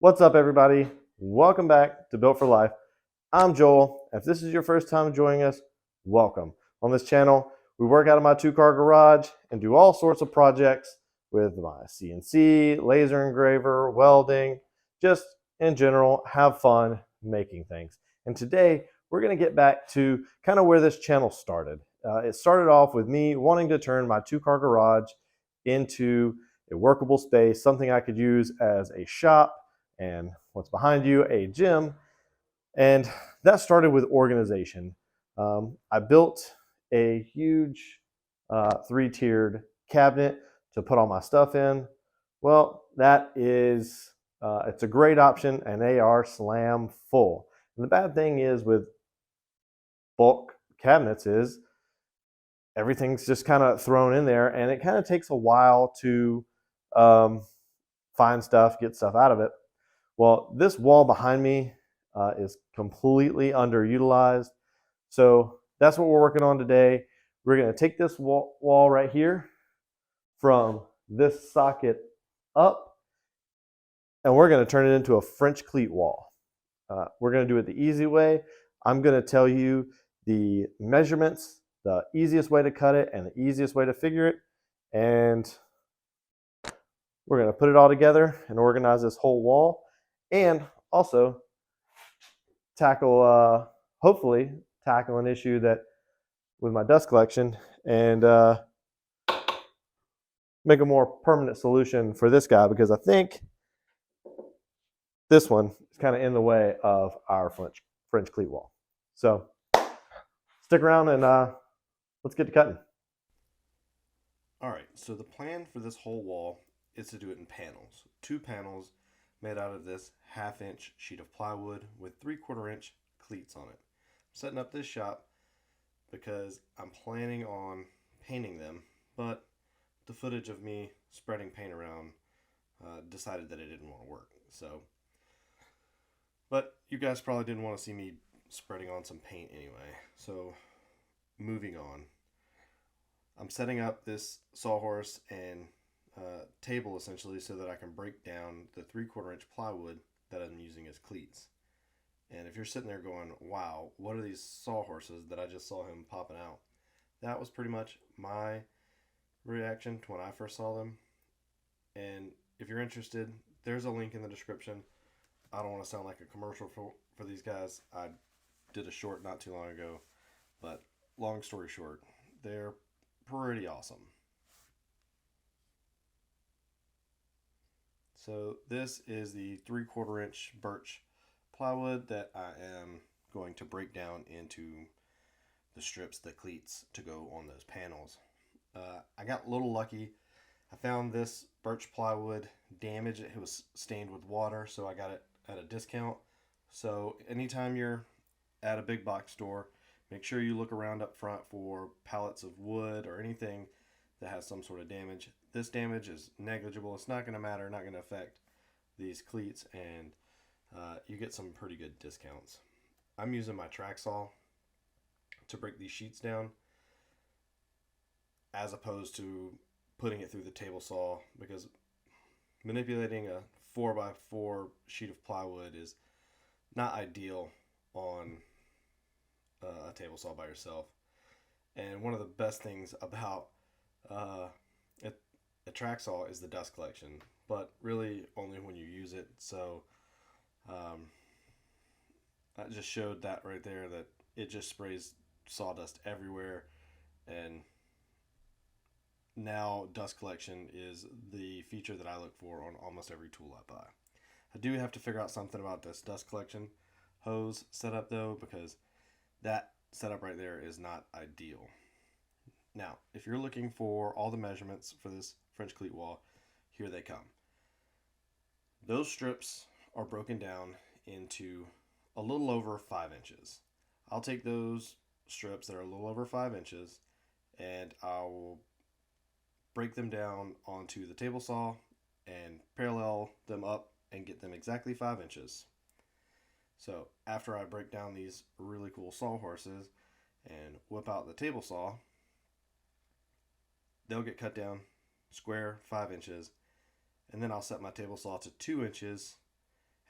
What's up, everybody? Welcome back to Built for Life. I'm Joel. If this is your first time joining us, welcome. On this channel, we work out of my two-car garage and do all sorts of projects with my CNC, laser engraver, welding, just in general, have fun making things. And today, we're going to get back to kind of where this channel started. It started off with me wanting to turn my two-car garage into a workable space, something I could use as a shop, and what's behind you, a gym. And that started with organization. I built a huge three-tiered cabinet to put all my stuff in. Well, that is, it's a great option, and they are slam full. And the bad thing is with bulk cabinets is everything's just kind of thrown in there, and it kind of takes a while to um, find stuff, get stuff out of it. Well, this wall behind me is completely underutilized. So that's what we're working on today. We're going to take this wall right here from this socket up, and we're going to turn it into a French cleat wall. We're going to do it the easy way. I'm going to tell you the measurements, the easiest way to cut it, and the easiest way to figure it. And we're going to put it all together and organize this whole wall, and also tackle, hopefully, tackle an issue that with my dust collection and make a more permanent solution for this guy, because I think this one is kind of in the way of our French cleat wall. So stick around and let's get to cutting. All right, so the plan for this whole wall is to do it in panels. Two panels made out of this half-inch sheet of plywood with 3/4 inch cleats on it. I'm setting up this shop because I'm planning on painting them, but the footage of me spreading paint around decided that it didn't want to work. But you guys probably didn't want to see me spreading on some paint anyway. So moving on. I'm setting up this sawhorse and table essentially so that I can break down the 3/4 inch plywood that I'm using as cleats. And if you're sitting there going, wow, what are these sawhorses that I just saw him popping out? That was pretty much my reaction to when I first saw them. And if you're interested, there's a link in the description. I don't want to sound like a commercial for these guys. I did a short not too long ago, but long story short, they're pretty awesome. So this is the 3/4 inch birch plywood that I am going to break down into the strips, the cleats to go on those panels. I got a little lucky. I found this birch plywood damaged. It was stained with water, so I got it at a discount. So anytime you're at a big box store, make sure you look around up front for pallets of wood or anything that has some sort of damage. This damage is negligible. It's not going to matter, not going to affect these cleats, and you get some pretty good discounts. I'm using my track saw to break these sheets down as opposed to putting it through the table saw, because manipulating a 4x4 sheet of plywood is not ideal on a table saw by yourself. And one of the best things about uh, a track saw is the dust collection, but really only when you use it. So I just showed that right there, that it just sprays sawdust everywhere, and now dust collection is the feature that I look for on almost every tool I buy. I do have to figure out something about this dust collection hose setup though, because that setup right there is not ideal. Now, if you're looking for all the measurements for this French cleat wall, here they come. Those strips are broken down into a little over 5 inches. I'll take those strips that are a little over 5 inches and I'll break them down onto the table saw and parallel them up and get them exactly 5 inches. So after I break down these really cool sawhorses and whip out the table saw, they'll get cut down square 5 inches, and then I'll set my table saw to 2 inches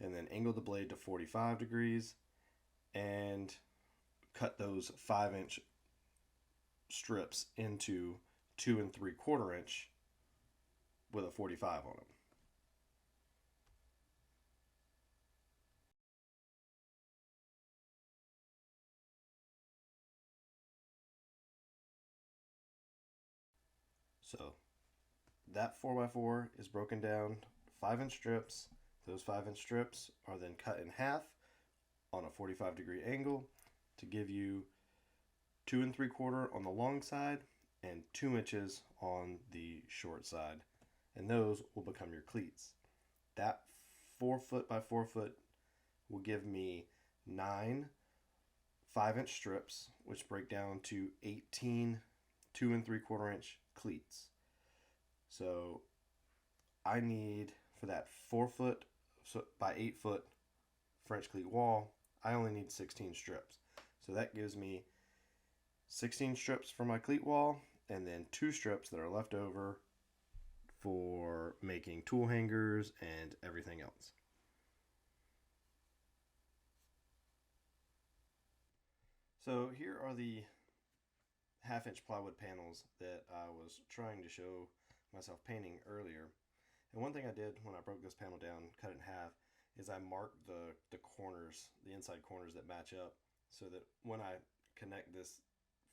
and then angle the blade to 45 degrees and cut those 5-inch strips into 2 3/4 inch with a 45 on them. So that 4x4 is broken down 5-inch strips. Those 5-inch strips are then cut in half on a 45-degree angle to give you 2 3/4 on the long side and 2 inches on the short side. And those will become your cleats. That 4 foot by 4 foot will give me 9 5-inch strips, which break down to 18 2 3/4 inch cleats. So I need, for that 4 foot by 8 foot French cleat wall, I only need 16 strips. So that gives me 16 strips for my cleat wall, and then 2 strips that are left over for making tool hangers and everything else. So here are the 1/2 inch plywood panels that I was trying to show myself painting earlier. And one thing I did when I broke this panel down, cut it in half, is I marked the corners, the inside corners that match up, so that when I connect this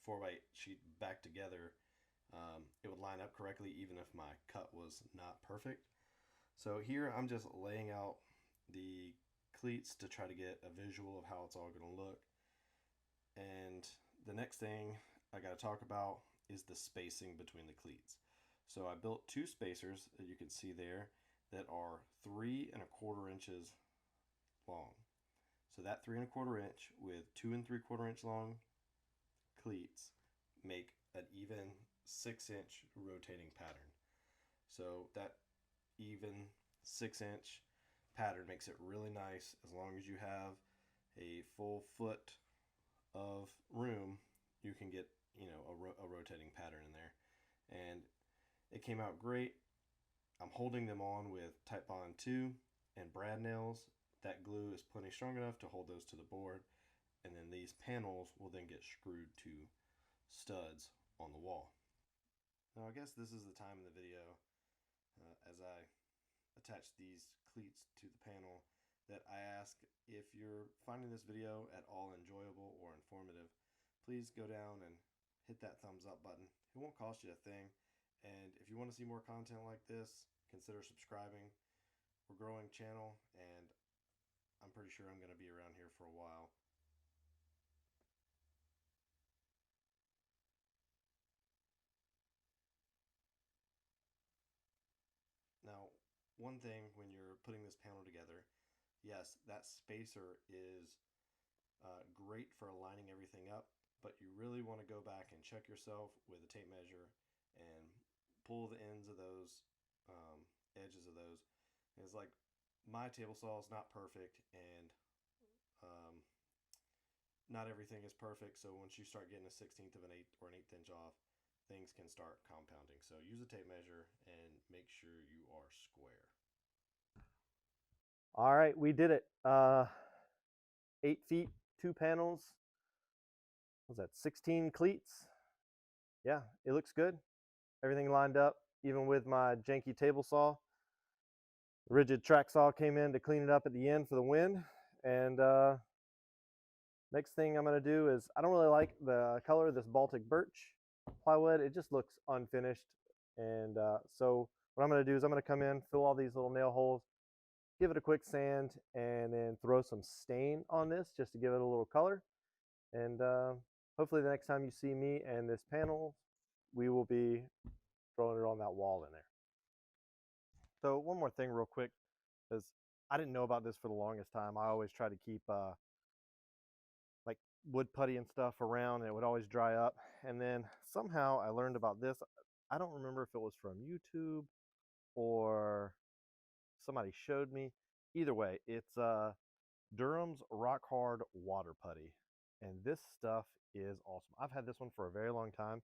4x8 sheet back together, it would line up correctly even if my cut was not perfect. So here I'm just laying out the cleats to try to get a visual of how it's all going to look. And the next thing I got to talk about is the spacing between the cleats. So I built 2 spacers that you can see there that are 3 1/4 inches long. So that 3 1/4 inch with 2 3/4 inch long cleats make an even 6-inch rotating pattern. So that even 6-inch pattern makes it really nice. As long as you have a full foot of room, you can get, a rotating pattern in there. And it came out great. I'm holding them on with Titebond 2 and brad nails. That glue is plenty strong enough to hold those to the board, and then these panels will then get screwed to studs on the wall. Now I guess this is the time in the video, as I attach these cleats to the panel, that I ask, if you're finding this video at all enjoyable or informative, please go down and hit that thumbs up button. It won't cost you a thing. And if you want to see more content like this, consider subscribing. We're a growing channel, and I'm pretty sure I'm going to be around here for a while. Now, one thing when you're putting this panel together, yes, that spacer is great for lining everything up, but you really want to go back and check yourself with a tape measure and pull the ends of those, edges of those. And it's like, my table saw is not perfect, and not everything is perfect. So once you start getting a 1/16 of an eighth or an 1/8 inch off, things can start compounding. So use a tape measure and make sure you are square. All right, we did it. 8 feet, 2 panels. What was that, 16 cleats? Yeah, it looks good. Everything lined up, even with my janky table saw. The rigid track saw came in to clean it up at the end for the wind. And next thing I'm going to do is, I don't really like the color of this Baltic birch plywood. It just looks unfinished. And so what I'm going to do is I'm going to come in, fill all these little nail holes, give it a quick sand, and then throw some stain on this just to give it a little color. And hopefully the next time you see me and this panel, we will be throwing it on that wall in there. So one more thing real quick, because I didn't know about this for the longest time. I always try to keep like wood putty and stuff around, and it would always dry up. And then somehow I learned about this. I don't remember if it was from YouTube or somebody showed me. Either way, it's Durham's Rock Hard Water Putty, and this stuff is awesome. I've had this one for a very long time.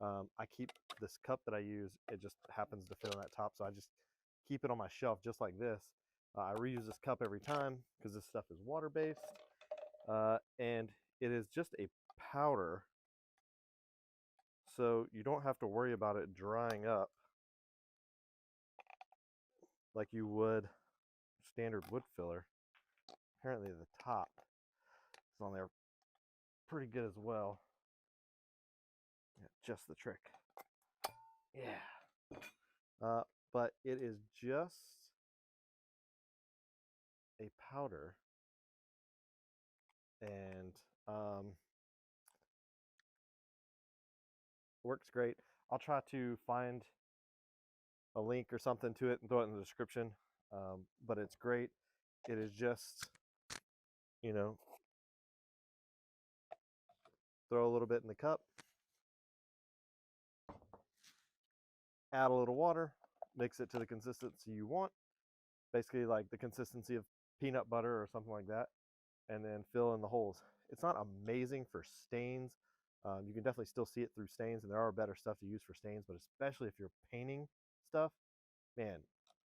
I keep this cup that I use, it just happens to fit on that top, so I just keep it on my shelf just like this. I reuse this cup every time because this stuff is water-based. And it is just a powder, so you don't have to worry about it drying up like you would standard wood filler. Apparently the top is on there pretty good as well. Yeah, just the trick. Yeah. But it is just a powder, and works great. I'll try to find a link or something to it and throw it in the description. But it's great. It is just, you know, throw a little bit in the cup, add a little water, mix it to the consistency you want, basically like the consistency of peanut butter or something like that, and then fill in the holes. It's not amazing for stains. You can definitely still see it through stains, and there are better stuff to use for stains, but especially if you're painting stuff, man,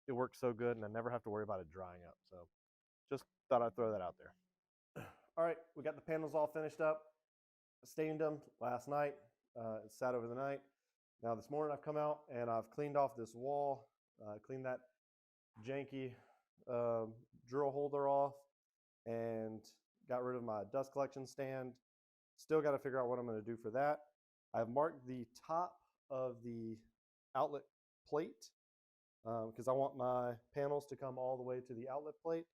it works so good, and I never have to worry about it drying up. So just thought I'd throw that out there. All right, we got the panels all finished up. I stained them last night. It sat over the night. Now this morning I've come out and I've cleaned off this wall, cleaned that janky drill holder off, and got rid of my dust collection stand. Still got to figure out what I'm going to do for that. I've marked the top of the outlet plate because I want my panels to come all the way to the outlet plate.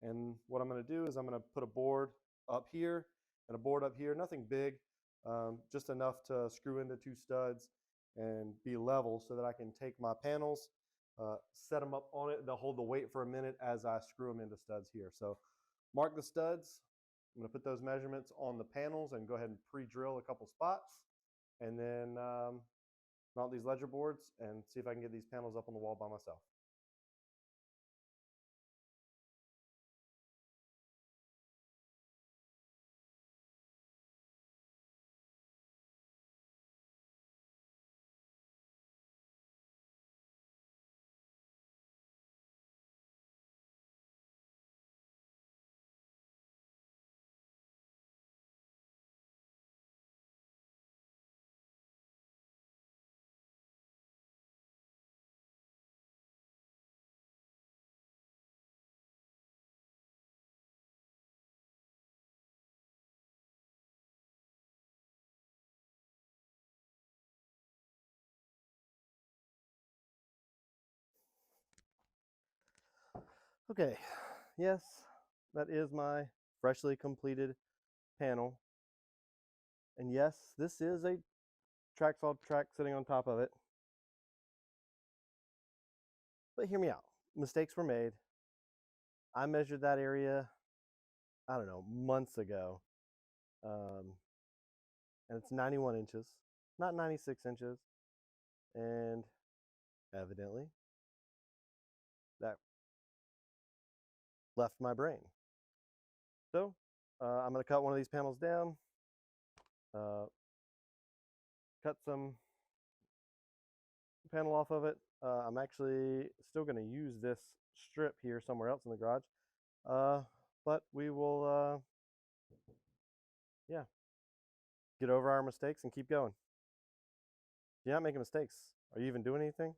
And what I'm going to do is I'm going to put a board up here and a board up here, nothing big, just enough to screw into 2 studs and be level so that I can take my panels, set them up on it. They'll hold the weight for a minute as I screw them into studs here. So mark the studs. I'm going to put those measurements on the panels and go ahead and pre-drill a couple spots, and then mount these ledger boards and see if I can get these panels up on the wall by myself. Okay, yes, that is my freshly completed panel. And yes, this is a track saw track sitting on top of it. But hear me out. Mistakes were made. I measured that area, I don't know, months ago. And it's 91 inches, not 96 inches. And evidently, that left my brain. So I'm going to cut one of these panels down, cut some panel off of it. I'm actually still going to use this strip here somewhere else in the garage, but we will, yeah, get over our mistakes and keep going. You're not making mistakes. Are you even doing anything?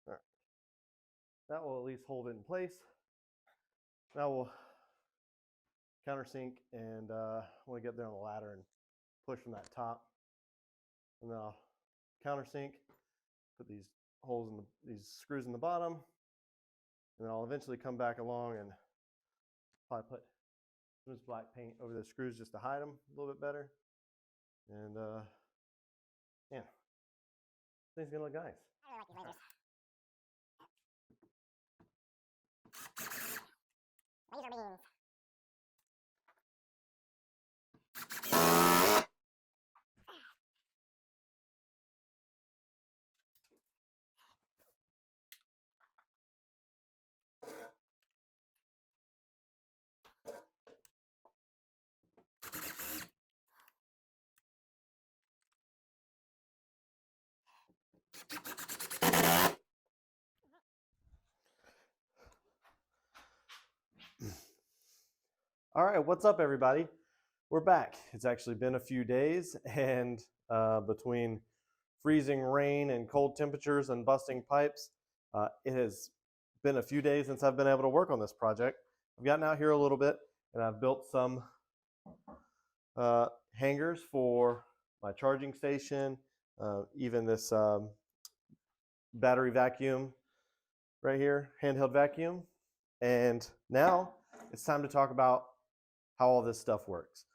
All right. That will at least hold it in place. Now we'll countersink, and I want to get there on the ladder and push from that top. And then I'll countersink, put these holes in these screws in the bottom, and then I'll eventually come back along and probably put this black paint over the screws just to hide them a little bit better. And yeah, things gonna look nice. I really like these lasers. Laser beams. All right, what's up, everybody? We're back. It's actually been a few days, and between freezing rain and cold temperatures and busting pipes, it has been a few days since I've been able to work on this project. I've gotten out here a little bit, and I've built some hangers for my charging station, even this battery vacuum right here, handheld vacuum. And now it's time to talk about how all this stuff works.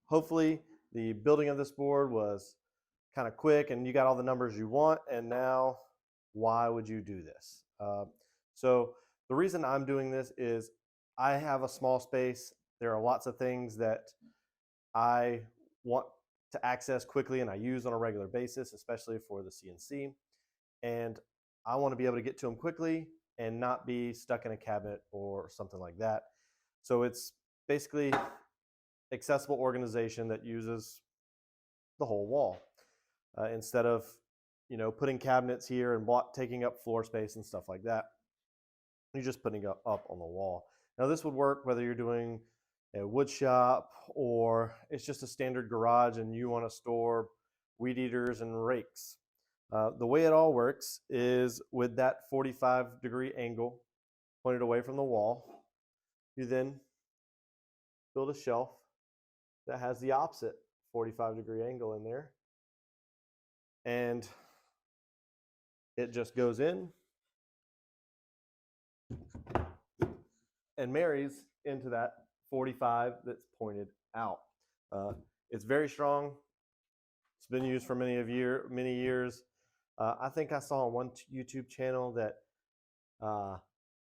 Hopefully the building of this board was kind of quick and you got all the numbers you want, and now why would you do this? So the reason I'm doing this is I have a small space. There are lots of things that I want to access quickly and I use on a regular basis, especially for the CNC. And I want to be able to get to them quickly and not be stuck in a cabinet or something like that. So it's basically accessible organization that uses the whole wall instead of, you know, putting cabinets here and taking up floor space and stuff like that. You're just putting it up on the wall. Now this would work whether you're doing a wood shop or it's just a standard garage and you want to store weed eaters and rakes. The way it all works is with that 45-degree angle pointed away from the wall, you then build a shelf that has the opposite 45-degree angle in there, and it just goes in and marries into that 45 that's pointed out. It's very strong. It's been used for many years. I think I saw on one YouTube channel that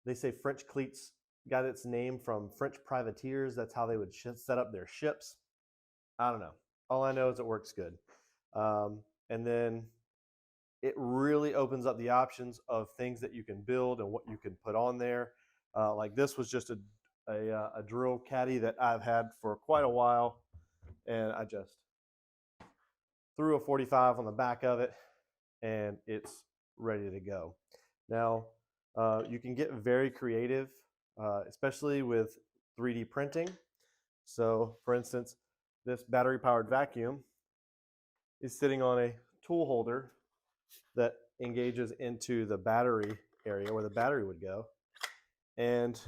they say French cleats got its name from French privateers. That's how they would set up their ships. I don't know. All I know is it works good. And then it really opens up the options of things that you can build and what you can put on there. Like this was just a drill caddy that I've had for quite a while, and I just threw a 45 on the back of it and it's ready to go. Now, you can get very creative, especially with 3D printing. So for instance, this battery powered vacuum is sitting on a tool holder that engages into the battery area where the battery would go. And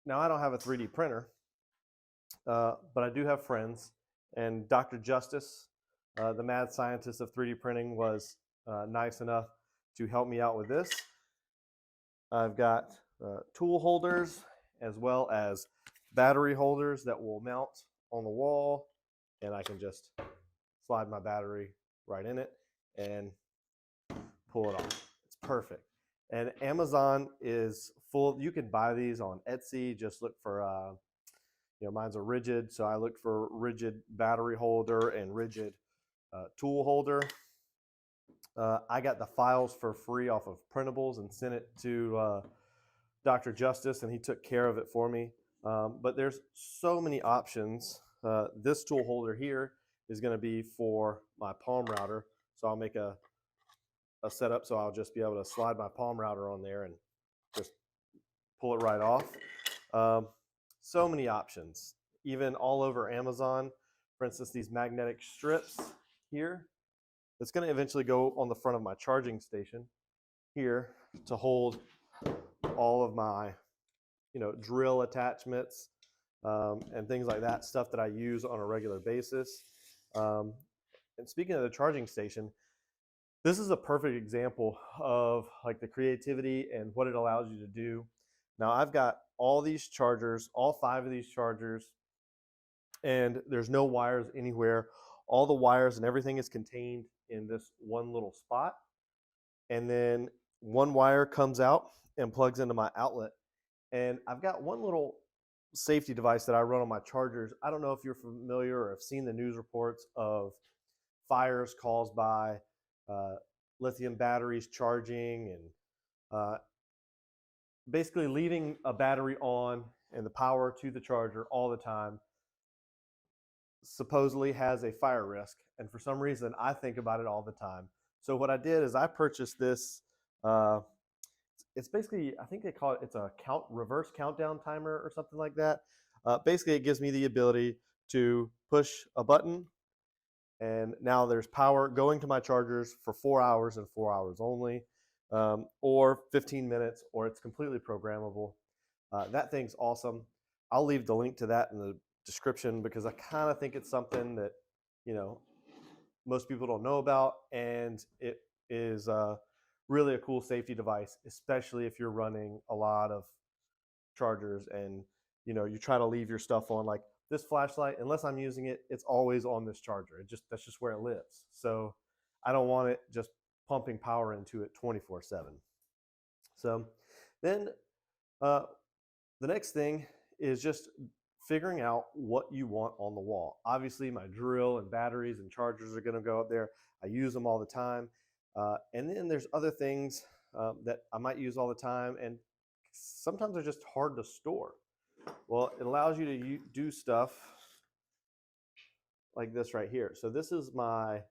now I don't have a 3D printer, but I do have friends, and Dr. Justice, the mad scientist of 3D printing, was nice enough to help me out with this. I've got tool holders as well as battery holders that will mount on the wall, and I can just slide my battery right in it and pull it off. It's perfect. And Amazon is full. You can buy these on Etsy. Just look for, you know, mine's a rigid, so I looked for rigid battery holder and rigid tool holder. I got the files for free off of Printables and sent it to Dr. Justice, and he took care of it for me. But there's so many options. This tool holder here is going to be for my palm router. So I'll make a setup so I'll just be able to slide my palm router on there and just pull it right off. So many options, even all over Amazon. for instance, these magnetic strips here. It's going to eventually go on the front of my charging station here to hold all of my, drill attachments and things like that, stuff that I use on a regular basis. And speaking of the charging station, this is a perfect example of like the creativity and what it allows you to do. Now I've got all these chargers, all 5 of these chargers, and there's no wires anywhere. All the wires and everything is contained in this one little spot. And then one wire comes out and plugs into my outlet. And I've got one little safety device that I run on my chargers. I don't know if you're familiar or have seen the news reports of fires caused by lithium batteries charging and basically leaving a battery on and the power to the charger all the time supposedly has a fire risk. And for some reason, I think about it all the time. So what I did is I purchased this. It's basically, I think they call it, it's a reverse countdown timer or something like that. Basically, it gives me the ability to push a button, and now there's power going to my chargers for 4 hours and 4 hours only, or 15 minutes, or it's completely programmable. That thing's awesome. I'll leave the link to that in the description because I kind of think it's something that, most people don't know about, and it is really a cool safety device, especially if you're running a lot of chargers and you try to leave your stuff on. Like this flashlight, unless I'm using it, it's always on this charger. That's just where it lives. So I don't want it just pumping power into it 24/7. So then the next thing is just figuring out what you want on the wall. Obviously, my drill and batteries and chargers are going to go up there. I use them all the time. And then there's other things that I might use all the time, and sometimes they're just hard to store. Well, it allows you to do stuff like this right here. So this is my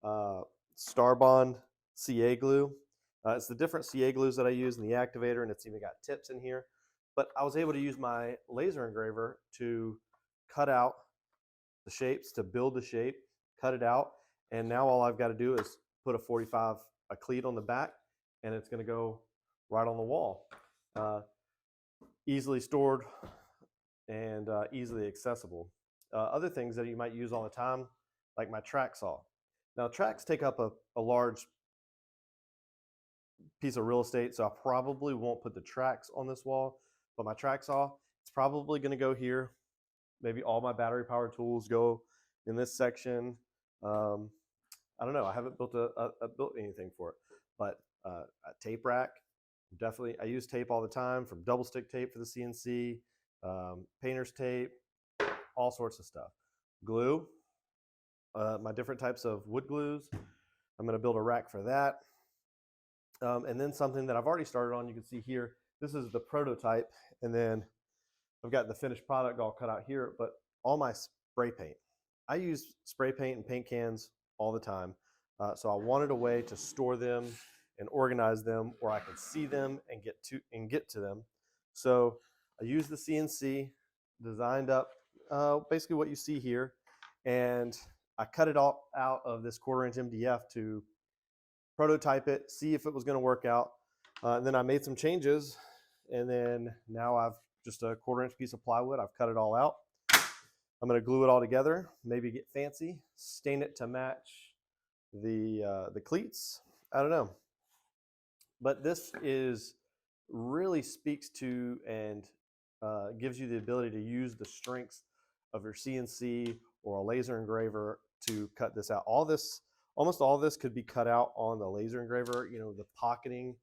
Starbond CA glue. It's the different CA glues that I use in the activator, and it's even got tips in here. But I was able to use my laser engraver to cut out the shapes, to build the shape, cut it out, and now all I've got to do is put a cleat on the back, and it's going to go right on the wall. Easily stored and easily accessible. Other things that you might use all the time, like my track saw. Now tracks take up a large piece of real estate, so I probably won't put the tracks on this wall, but my track saw, it's probably going to go here. Maybe all my battery powered tools go in this section. I don't know. I haven't built built anything for it, but a tape rack, definitely. I use tape all the time, from double stick tape for the CNC, painter's tape, all sorts of stuff. Glue, my different types of wood glues. I'm going to build a rack for that. And then something that I've already started on, you can see here, this is the prototype, and then I've got the finished product all cut out here, but all my spray paint. I use spray paint and paint cans all the time. So I wanted a way to store them and organize them where I could see them and get to them. So I used the CNC, designed up basically what you see here, and I cut it all out of this 1/4" MDF to prototype it, see if it was going to work out. And then I made some changes, and then now I've just a 1/4" piece of plywood. I've cut it all out. I'm going to glue it all together, maybe get fancy, stain it to match the cleats. I don't know. But this really speaks to and gives you the ability to use the strengths of your CNC or a laser engraver to cut this out. Almost all this could be cut out on the laser engraver. The pocketing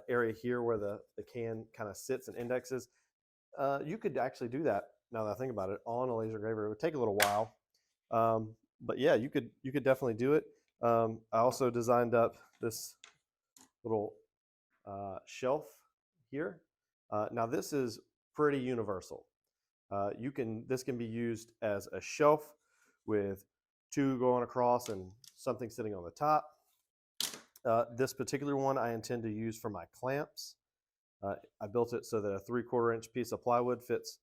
area here where the can kind of sits and indexes. You could actually do that, now that I think about it, on a laser engraver. It would take a little while, but yeah, you could definitely do it. I also designed up this little shelf here. Now this is pretty universal. This can be used as a shelf with 2 going across and something sitting on the top. This particular one I intend to use for my clamps. I built it so that a 3/4" piece of plywood fits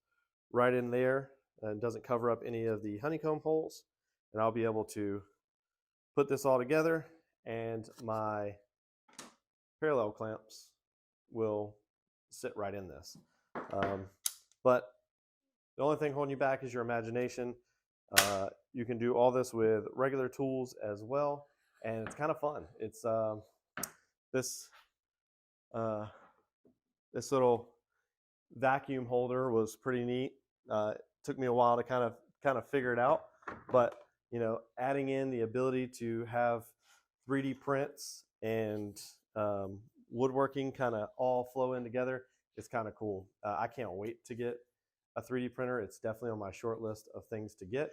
right in there. and doesn't cover up any of the honeycomb holes. And I'll be able to put this all together, and my parallel clamps will sit right in this. But the only thing holding you back is your imagination. You can do all this with regular tools as well, and it's kind of fun. It's this this little vacuum holder was pretty neat. It took me a while to kind of figure it out, but adding in the ability to have 3D prints and woodworking kind of all flow in together is kind of cool. I can't wait to get a 3D printer. It's definitely on my short list of things to get.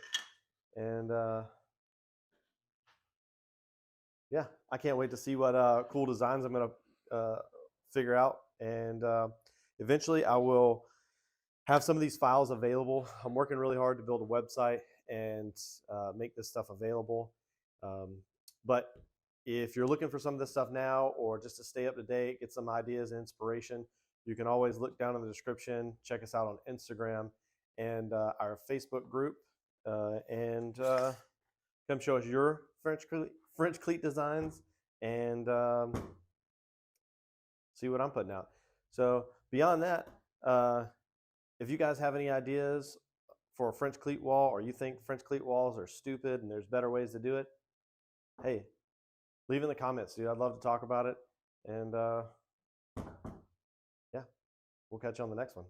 And yeah, I can't wait to see what cool designs I'm going to figure out. And eventually I will have some of these files available. I'm working really hard to build a website and make this stuff available. But if you're looking for some of this stuff now, or just to stay up to date, get some ideas and inspiration, you can always look down in the description, check us out on Instagram and our Facebook group, and come show us your French cleat designs and see what I'm putting out. So beyond that, if you guys have any ideas for a French cleat wall, or you think French cleat walls are stupid and there's better ways to do it, hey, leave in the comments, dude. I'd love to talk about it. And yeah, we'll catch you on the next one.